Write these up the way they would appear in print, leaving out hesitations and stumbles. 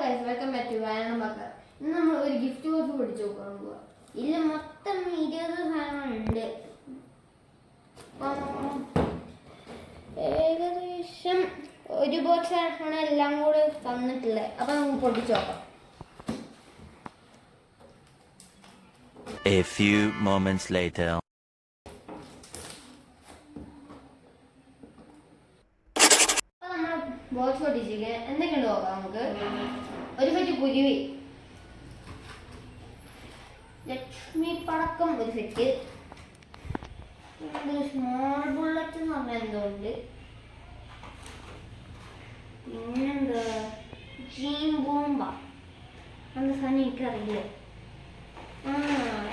guys, welcome back to Vayanamaka. We will a gift box. This is media ഒരു box ആണ് എല്ലാം കൂടെ തന്നിട്ടുള്ളത്. അപ്പൊ നമുക്ക് പൊട്ടിച്ചു നോക്കാം. A few moments later. അപ്പൊ നമ്മൾ ബോക്സ് പൊട്ടിച്ചിരിക്കാൻ എന്തൊക്കെയുണ്ട് നോക്കാം നമുക്ക്. ഒരു സെറ്റ് കുരുവി, ലക്ഷ്മി പടക്കം ഒരു സെറ്റ്, സ്മോൾ ബുള്ളറ്റ് എന്ന് പറഞ്ഞാൽ എന്തുകൊണ്ട്, പിന്നെന്താ ജീം ബോംബ എന്ന സാധനം എനിക്കറിയില്ല.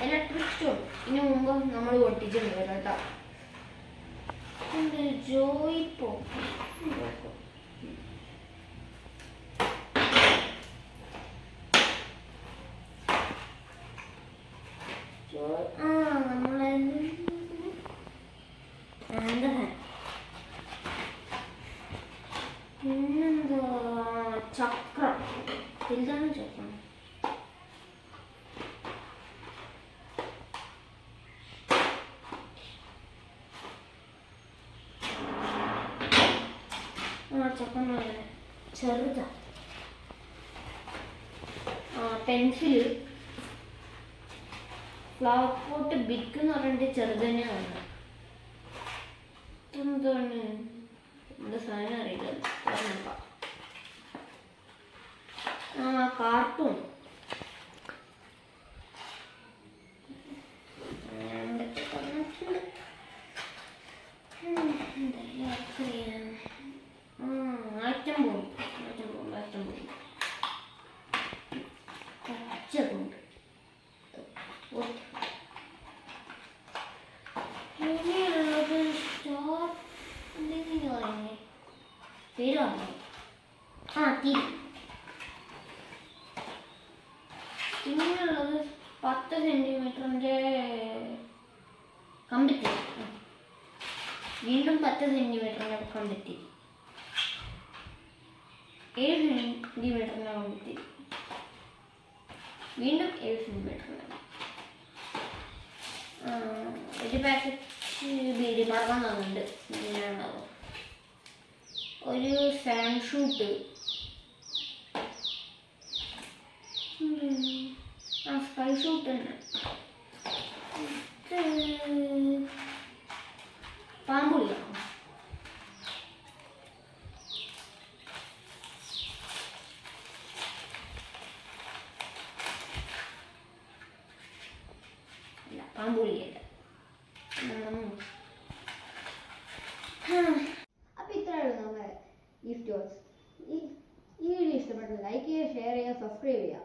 ഇലക്ട്രിക് സ്റ്റോൺ ഇതിനു മുമ്പ് നമ്മൾ പൊട്ടിച്ചിട്ടുണ്ട് കേട്ടോ. ജോയ് പോപ്പ് നമ്മളെ പിന്നെന്താ ചക്രം, ഇതാണ് ചക്രം. ചക്രം ചെറുതാ. പെൻസില്, ഫ്ലവർ പോട്ട് ബിഗ് എന്ന് പറഞ്ഞിട്ട് ചെറുത് തന്നെയാണ്. എന്താണ് എന്താ സാധനം അറിയില്ല. കാർട്ടൂൺ, ആറ്റം ബോംബ്, പച്ചതുണ്ട്. ഇനിയുള്ളത് സ്റ്റാർ പേര് പറഞ്ഞു. തിരി. ഇനിയുള്ളത് 10 സെന്റിമീറ്ററിന്റെ കമ്പിത്തിരി. വീണ്ടും 10 സെന്റിമീറ്ററിന്റെ കമ്പിത്തിരി, 7 സെന്റിമീറ്ററിന്റെ കമ്പിത്തിരി, വീണ്ടും 7 സെന്റിമീറ്ററിന്റെ. ഒരു പാക്കറ്റ് ബീഡി പടക്കം തന്നിട്ടുണ്ട്. ഇങ്ങനെയാണത്. ഒരു ഫാൻ ഷൂട്ട്, സ്കൈ ഷൂട്ട് തന്നെ. പാമ്പുള്ളിയാണോ? അല്ല, പാമ്പുള്ളിയല്ല. അപ്പൊ ഇത്രയാണ് നമ്മുടെ ഗിഫ്റ്റ് ബോക്സ്. ഈ വീഡിയോ ഇഷ്ടപ്പെട്ടത് ലൈക്ക് ചെയ്യുക, ഷെയർ ചെയ്യുക, സബ്സ്ക്രൈബ് ചെയ്യുക.